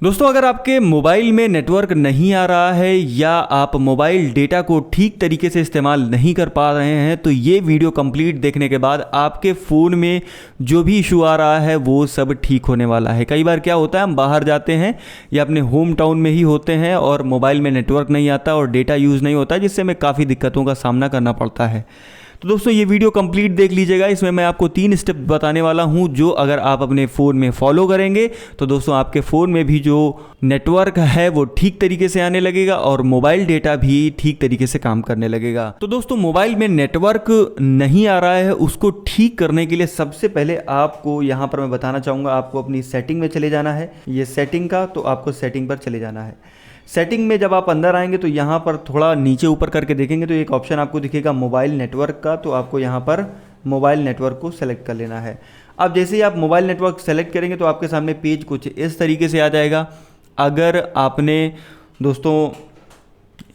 दोस्तों, अगर आपके मोबाइल में नेटवर्क नहीं आ रहा है या आप मोबाइल डेटा को ठीक तरीके से इस्तेमाल नहीं कर पा रहे हैं तो ये वीडियो कंप्लीट देखने के बाद आपके फ़ोन में जो भी इशू आ रहा है वो सब ठीक होने वाला है। कई बार क्या होता है, हम बाहर जाते हैं या अपने होम टाउन में ही होते हैं और मोबाइल में नेटवर्क नहीं आता और डेटा यूज़ नहीं होता, जिससे हमें काफ़ी दिक्कतों का सामना करना पड़ता है। तो दोस्तों, ये वीडियो कंप्लीट देख लीजिएगा। इसमें मैं आपको 3 स्टेप बताने वाला हूं जो अगर आप अपने फ़ोन में फॉलो करेंगे तो दोस्तों आपके फ़ोन में भी जो नेटवर्क है वो ठीक तरीके से आने लगेगा और मोबाइल डेटा भी ठीक तरीके से काम करने लगेगा। तो दोस्तों, मोबाइल में नेटवर्क नहीं आ रहा है, उसको ठीक करने के लिए सबसे पहले आपको यहाँ पर मैं बताना चाहूँगा, आपको अपनी सेटिंग में चले जाना है। ये सेटिंग का, तो आपको सेटिंग पर चले जाना है। सेटिंग में जब आप अंदर आएंगे तो यहाँ पर थोड़ा नीचे ऊपर करके देखेंगे तो एक ऑप्शन आपको दिखेगा मोबाइल नेटवर्क का, तो आपको यहाँ पर मोबाइल नेटवर्क को सेलेक्ट कर लेना है। अब जैसे ही आप मोबाइल नेटवर्क सेलेक्ट करेंगे तो आपके सामने पेज कुछ इस तरीके से आ जाएगा। अगर आपने दोस्तों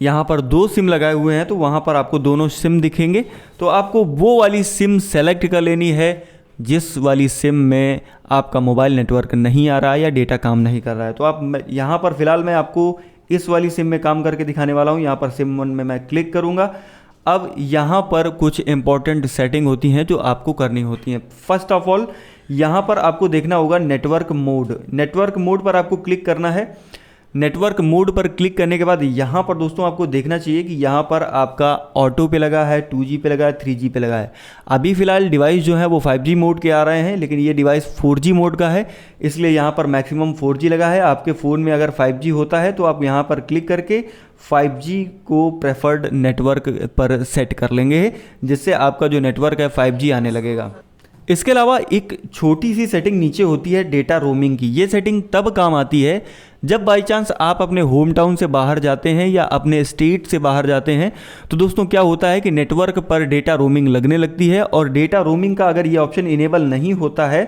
यहाँ पर 2 सिम लगाए हुए हैं तो वहाँ पर आपको दोनों सिम दिखेंगे, तो आपको वो वाली सिम सेलेक्ट कर लेनी है जिस वाली सिम में आपका मोबाइल नेटवर्क नहीं आ रहा है या डेटा काम नहीं कर रहा है। तो आप यहाँ पर फ़िलहाल मैं आपको इस वाली सिम में काम करके दिखाने वाला हूँ। यहाँ पर सिम 1 में मैं क्लिक करूँगा। अब यहाँ पर कुछ इंपॉर्टेंट सेटिंग होती हैं जो आपको करनी होती हैं। फर्स्ट ऑफ ऑल यहाँ पर आपको देखना होगा नेटवर्क मोड। नेटवर्क मोड पर आपको क्लिक करना है। नेटवर्क मोड पर क्लिक करने के बाद यहाँ पर दोस्तों आपको देखना चाहिए कि यहाँ पर आपका ऑटो पे लगा है, 2G पे लगा है, 3G पे लगा है। अभी फ़िलहाल डिवाइस जो है वो 5G मोड के आ रहे हैं, लेकिन ये डिवाइस 4G मोड का है, इसलिए यहाँ पर मैक्सिमम 4G लगा है। आपके फ़ोन में अगर 5G होता है तो आप यहाँ पर क्लिक करके 5G को प्रेफर्ड नेटवर्क पर सेट कर लेंगे, जिससे आपका जो नेटवर्क है 5G आने लगेगा। इसके अलावा एक छोटी सी सेटिंग नीचे होती है डेटा रोमिंग की। ये सेटिंग तब काम आती है जब बाई चांस आप अपने होम टाउन से बाहर जाते हैं या अपने स्टेट से बाहर जाते हैं तो दोस्तों क्या होता है कि नेटवर्क पर डेटा रोमिंग लगने लगती है, और डेटा रोमिंग का अगर ये ऑप्शन इनेबल नहीं होता है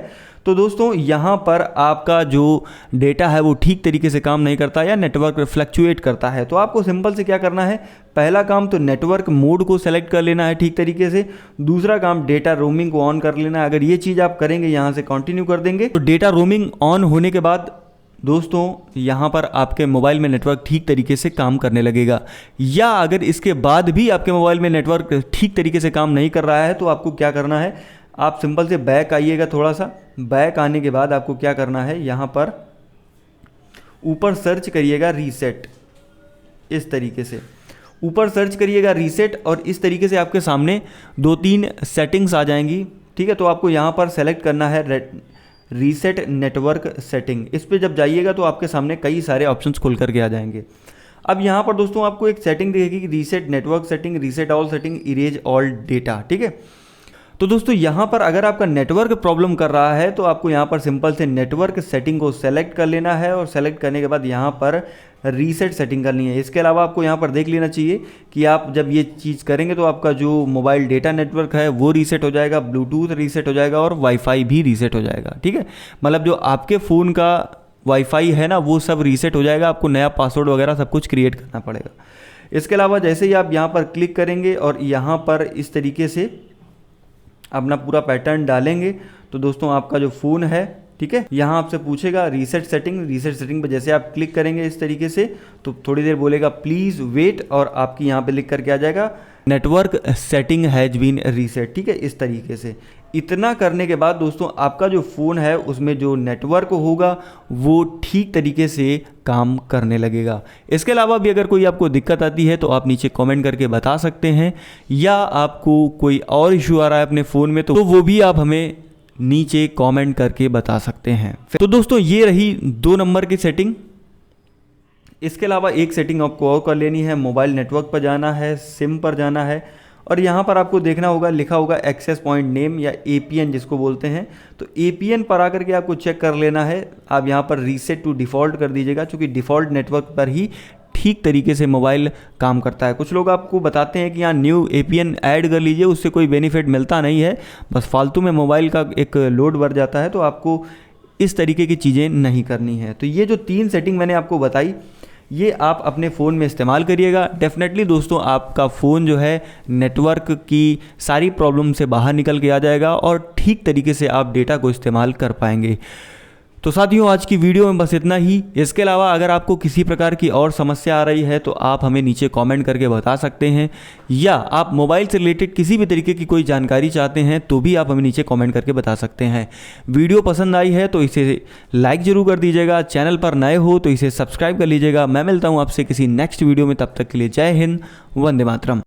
तो दोस्तों यहाँ पर आपका जो डेटा है वो ठीक तरीके से काम नहीं करता या नेटवर्क फ्लक्चुएट करता है। तो आपको सिंपल से क्या करना है, पहला काम तो नेटवर्क मोड को सेलेक्ट कर लेना है ठीक तरीके से। दूसरा काम डेटा रोमिंग को ऑन कर लेना है। अगर ये चीज़ आप करेंगे, यहाँ से कंटिन्यू कर देंगे, तो डेटा रोमिंग ऑन होने के बाद दोस्तों यहाँ पर आपके मोबाइल में नेटवर्क ठीक तरीके से काम करने लगेगा। या अगर इसके बाद भी आपके मोबाइल में नेटवर्क ठीक तरीके से काम नहीं कर रहा है तो आपको क्या करना है, आप सिंपल से बैक आइएगा। थोड़ा सा बैक आने के बाद आपको क्या करना है, यहाँ पर ऊपर सर्च करिएगा रीसेट। इस तरीके से ऊपर सर्च करिएगा रीसेट, और इस तरीके से आपके सामने 2-3 सेटिंग्स आ जाएंगी। ठीक है, तो आपको यहाँ पर सेलेक्ट करना है रीसेट नेटवर्क सेटिंग। इस पर जब जाइएगा तो आपके सामने कई सारे ऑप्शंस खुल करके आ जाएंगे। अब यहाँ पर दोस्तों आपको एक सेटिंग दिखेगी कि reset network setting, reset all setting, erase all data. ठीक है, तो दोस्तों यहाँ पर अगर आपका नेटवर्क प्रॉब्लम कर रहा है तो आपको यहाँ पर सिंपल से नेटवर्क सेटिंग को सेलेक्ट कर लेना है, और सेलेक्ट करने के बाद यहाँ पर रीसेट सेटिंग करनी है। इसके अलावा आपको यहाँ पर देख लेना चाहिए कि आप जब ये चीज़ करेंगे तो आपका जो मोबाइल डेटा नेटवर्क है वो रीसेट हो जाएगा, ब्लूटूथ रीसेट हो जाएगा और वाईफाई भी रीसेट हो जाएगा। ठीक है, मतलब जो आपके फ़ोन का वाईफाई है ना वो सब रीसेट हो जाएगा। आपको नया पासवर्ड वगैरह सब कुछ क्रिएट करना पड़ेगा। इसके अलावा जैसे ही आप यहाँ पर क्लिक करेंगे और यहाँ पर इस तरीके से अपना पूरा पैटर्न डालेंगे तो दोस्तों आपका जो फ़ोन है, ठीक है, यहाँ आपसे पूछेगा रीसेट सेटिंग। रीसेट सेटिंग पे जैसे आप क्लिक करेंगे इस तरीके से तो थोड़ी देर बोलेगा प्लीज़ वेट, और आपकी यहाँ पे लिख करके आ जाएगा network setting has been reset. ठीक है, इस तरीके से इतना करने के बाद दोस्तों आपका जो फ़ोन है उसमें जो नेटवर्क होगा वो ठीक तरीके से काम करने लगेगा। इसके अलावा भी अगर कोई आपको दिक्कत आती है तो आप नीचे कमेंट करके बता सकते हैं, या आपको कोई और इशू आ रहा है अपने फ़ोन में तो वो भी आप हमें नीचे कमेंट करके बता सकते हैं। तो दोस्तों ये रही 2 नंबर की सेटिंग। इसके अलावा एक सेटिंग आपको और कर लेनी है, मोबाइल नेटवर्क पर जाना है, सिम पर जाना है, और यहाँ पर आपको देखना होगा लिखा होगा एक्सेस पॉइंट नेम या APN जिसको बोलते हैं। तो APN पर आकर के आपको चेक कर लेना है। आप यहाँ पर रीसेट टू डिफ़ॉल्ट कर दीजिएगा, क्योंकि डिफ़ॉल्ट नेटवर्क पर ही ठीक तरीके से मोबाइल काम करता है। कुछ लोग आपको बताते हैं कि यहाँ न्यू APN ऐड कर लीजिए, उससे कोई बेनिफिट मिलता नहीं है, बस फालतू में मोबाइल का एक लोड बढ़ जाता है। तो आपको इस तरीके की चीज़ें नहीं करनी है। तो ये जो 3 सेटिंग मैंने आपको बताई ये आप अपने फ़ोन में इस्तेमाल करिएगा। डेफिनेटली दोस्तों आपका फ़ोन जो है नेटवर्क की सारी प्रॉब्लम से बाहर निकल के आ जाएगा और ठीक तरीके से आप डेटा को इस्तेमाल कर पाएंगे। तो साथियों आज की वीडियो में बस इतना ही। इसके अलावा अगर आपको किसी प्रकार की और समस्या आ रही है तो आप हमें नीचे कमेंट करके बता सकते हैं, या आप मोबाइल से रिलेटेड किसी भी तरीके की कोई जानकारी चाहते हैं तो भी आप हमें नीचे कमेंट करके बता सकते हैं। वीडियो पसंद आई है तो इसे लाइक जरूर कर दीजिएगा, चैनल पर नए हो तो इसे सब्सक्राइब कर लीजिएगा। मैं मिलता हूँ आपसे किसी नेक्स्ट वीडियो में, तब तक के लिए जय हिंद, वंदे मातरम।